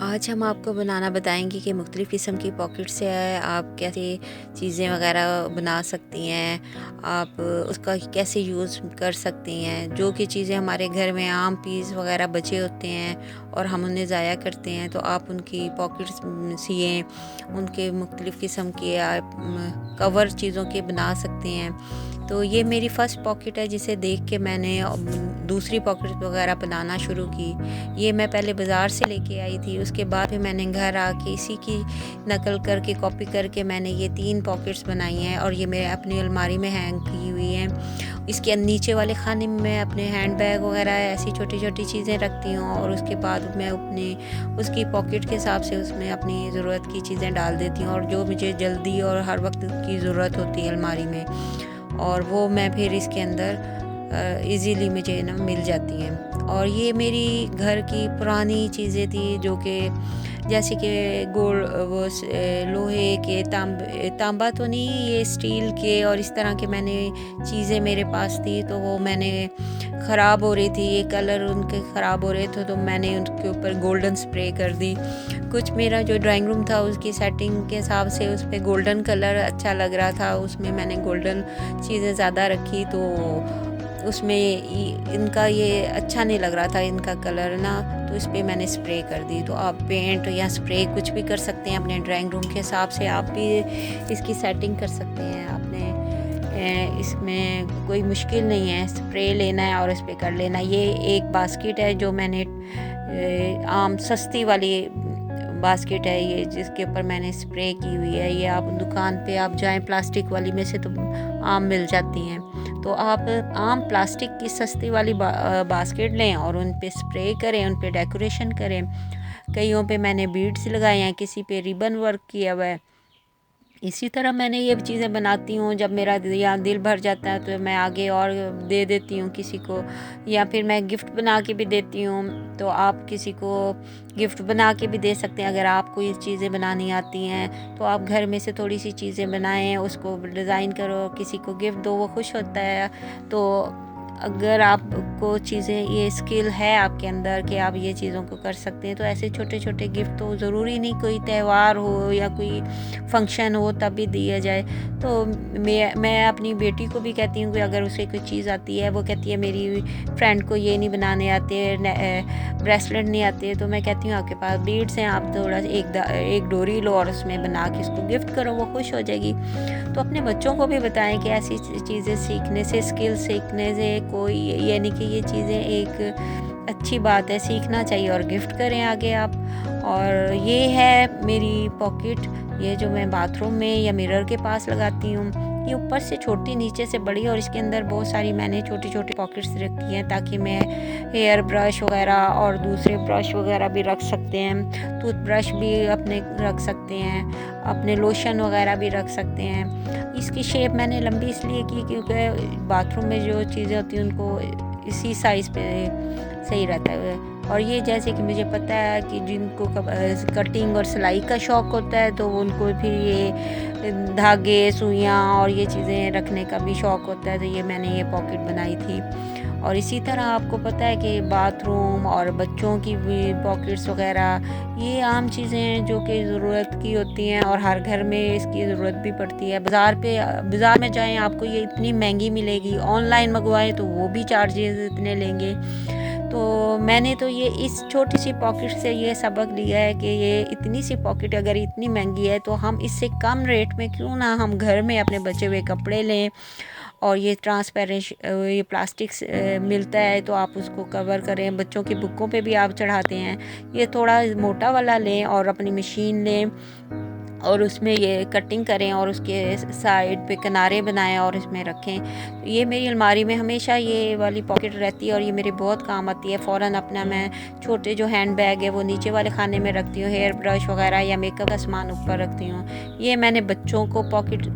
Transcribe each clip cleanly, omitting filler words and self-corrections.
आज हम आपको बनाना बताएंगे कि मुख्तलिफ़ किस्म की पॉकेट से आप कैसे चीज़ें वगैरह बना सकती हैं। आप उसका कैसे यूज़ कर सकती हैं। जो कि चीज़ें हमारे घर में आम पीस वगैरह बचे होते हैं और हम उन्हें ज़ाया करते हैं, तो आप उनकी पॉकेट्स सिएं, उनके मुख्तलिफ़ किस्म के आप कवर चीज़ों के बना सकते हैं। तो ये मेरी फ़र्स्ट पॉकेट है जिसे देख के मैंने दूसरी पॉकेट वगैरह बनाना शुरू की। ये मैं पहले बाज़ार से लेके आई थी, उसके बाद फिर मैंने घर आके इसी की नकल करके कॉपी करके मैंने ये 3 पॉकेट्स बनाई हैं और ये मैं अपनी अलमारी में हैंग की हुई हैं। इसके नीचे वाले खाने में मैं अपने हैंड बैग वगैरह ऐसी छोटी-छोटी चीज़ें रखती हूँ और उसके बाद मैं अपने उसकी पॉकेट के हिसाब से उसमें अपनी ज़रूरत की चीज़ें डाल देती हूँ और जो मुझे जल्दी और हर वक्त की ज़रूरत होती है अलमारी में, और वो मैं फिर इसके अंदर इजीली मुझे ना मिल जाती हैं। और ये मेरी घर की पुरानी चीज़ें थी जो कि जैसे कि लोहे के तांबा तो नहीं, ये स्टील के और इस तरह के मैंने चीज़ें मेरे पास थी, तो वो मैंने ख़राब हो रही थी, ये कलर उनके ख़राब हो रहे थे, तो मैंने उनके ऊपर गोल्डन स्प्रे कर दी। कुछ मेरा जो ड्राइंग रूम था उसकी सेटिंग के हिसाब से उस पे गोल्डन कलर अच्छा लग रहा था, उसमें मैंने गोल्डन चीज़ें ज़्यादा रखी, तो उसमें इनका ये अच्छा नहीं लग रहा था इनका कलर ना, तो इस पे मैंने स्प्रे कर दी। तो आप पेंट या स्प्रे कुछ भी कर सकते हैं अपने ड्राइंग रूम के हिसाब से, आप भी इसकी सेटिंग कर सकते हैं अपने। इसमें कोई मुश्किल नहीं है, स्प्रे लेना है और इस पे कर लेना। ये एक बास्केट है जो मैंने आम सस्ती वाली बास्केट है ये, जिसके ऊपर मैंने स्प्रे की हुई है। ये आप दुकान पे आप जाएं प्लास्टिक वाली में से तो आम मिल जाती हैं, तो आप आम प्लास्टिक की सस्ती वाली बास्केट लें और उन पे स्प्रे करें, उन पे डेकोरेशन करें। कईयों पे मैंने बीड्स लगाए हैं, किसी पे रिबन वर्क किया हुआ है। इसी तरह मैंने ये चीज़ें बनाती हूँ, जब मेरा या दिल भर जाता है तो मैं आगे और दे देती हूँ किसी को, या फिर मैं गिफ्ट बना के भी देती हूँ। तो आप किसी को गिफ्ट बना के भी दे सकते हैं। अगर आपको ये चीज़ें बनानी आती हैं तो आप घर में से थोड़ी सी चीज़ें बनाएं, उसको डिज़ाइन करो, किसी को गिफ्ट दो, वो खुश होता है। तो अगर आपको चीज़ें, ये स्किल है आपके अंदर कि आप ये चीज़ों को कर सकते हैं, तो ऐसे छोटे छोटे गिफ्ट, तो ज़रूरी नहीं कोई त्यौहार हो या कोई फंक्शन हो तब भी दिया जाए। तो मैं अपनी बेटी को भी कहती हूँ कि अगर उसे कोई चीज़ आती है, वो कहती है मेरी फ्रेंड को ये नहीं बनाने आते, ब्रेसलेट नहीं आते, तो मैं कहती हूँ आपके पास बीड्स हैं, आप थोड़ा एक डोरी लो और उसमें बना के उसको गिफ्ट करो, वो खुश हो जाएगी। तो अपने बच्चों को भी बताएं कि ऐसी चीज़ें सीखने से, स्किल सीखने से कोई, यानी कि ये चीज़ें एक अच्छी बात है, सीखना चाहिए और गिफ्ट करें आगे आप। और ये है मेरी पॉकेट, ये जो मैं बाथरूम में या मिरर के पास लगाती हूँ। ये ऊपर से छोटी, नीचे से बड़ी, और इसके अंदर बहुत सारी मैंने छोटी छोटी पॉकेट्स रखी हैं ताकि मैं हेयर ब्रश वगैरह और दूसरे ब्रश वगैरह भी रख सकते हैं, टूथब्रश भी अपने रख सकते हैं, अपने लोशन वगैरह भी रख सकते हैं। इसकी शेप मैंने लंबी इसलिए की क्योंकि बाथरूम में जो चीज़ें होती हैं उनको इसी साइज़ पे सही रहता है। और ये जैसे कि मुझे पता है कि जिनको कटिंग और सिलाई का शौक़ होता है, तो उनको फिर ये धागे, सुइयाँ और ये चीज़ें रखने का भी शौक़ होता है, तो ये मैंने ये पॉकेट बनाई थी। और इसी तरह आपको पता है कि बाथरूम और बच्चों की भी पॉकेट्स वगैरह, ये आम चीज़ें हैं जो कि ज़रूरत की होती हैं और हर घर में इसकी ज़रूरत भी पड़ती है। बाज़ार में जाएं आपको ये इतनी महंगी मिलेगी, ऑनलाइन मंगवाएं तो वो भी चार्जेस इतने लेंगे। तो मैंने तो ये इस छोटी सी पॉकेट से ये सबक लिया है कि ये इतनी सी पॉकेट अगर इतनी महंगी है, तो हम इससे कम रेट में क्यों ना हम घर में अपने बचे हुए कपड़े लें, और ये ट्रांसपेरेंट ये प्लास्टिक मिलता है तो आप उसको कवर करें। बच्चों की बुकों पे भी आप चढ़ाते हैं, ये थोड़ा मोटा वाला लें और अपनी मशीन लें और उसमें ये कटिंग करें और उसके साइड पे किनारे बनाएं और इसमें रखें। तो ये मेरी अलमारी में हमेशा ये वाली पॉकेट रहती है और ये मेरे बहुत काम आती है। फ़ौरन अपना मैं छोटे जो हैंड बैग है वो नीचे वाले खाने में रखती हूँ, हेयर ब्रश वगैरह या मेकअप का सामान ऊपर रखती हूँ। ये मैंने बच्चों को पॉकेट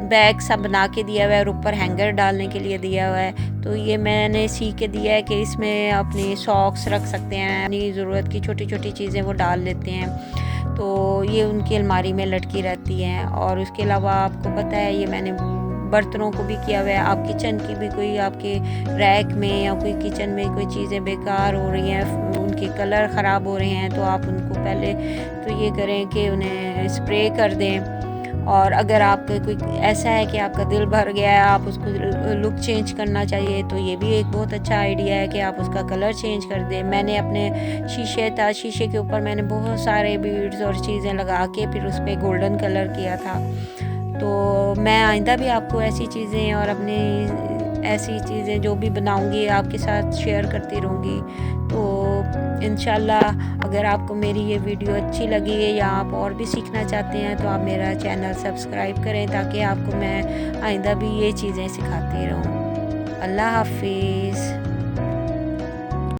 बैग सा बना के दिया हुआ है और ऊपर हैंगर डालने के लिए दिया हुआ है। तो ये मैंने सी के दिया है कि इसमें अपनी सॉक्स रख सकते हैं, अपनी ज़रूरत की छोटी छोटी चीज़ें वो डाल लेते हैं, तो ये उनकी अलमारी में लटकी रहती हैं। और उसके अलावा आपको पता है ये मैंने बर्तनों को भी किया हुआ है। आप किचन की भी कोई आपके रैक में या कोई किचन में कोई चीज़ें बेकार हो रही हैं, उनके कलर ख़राब हो रहे हैं, तो आप उनको पहले तो ये करें कि उन्हें स्प्रे कर दें। और अगर आपका कोई ऐसा है कि आपका दिल भर गया है, आप उसको लुक चेंज करना चाहिए, तो ये भी एक बहुत अच्छा आइडिया है कि आप उसका कलर चेंज कर दें। मैंने अपने शीशे के ऊपर मैंने बहुत सारे बीड्स और चीज़ें लगा के फिर उस पर गोल्डन कलर किया था। तो मैं आइंदा भी आपको ऐसी चीज़ें और अपनी ऐसी चीज़ें जो भी बनाऊंगी आपके साथ शेयर करती रहूँगी। तो इंशाल्लाह अगर आपको मेरी ये वीडियो अच्छी लगी है या आप और भी सीखना चाहते हैं, तो आप मेरा चैनल सब्सक्राइब करें ताकि आपको मैं आइंदा भी ये चीज़ें सिखाती रहूँ। अल्लाह हाफिज़।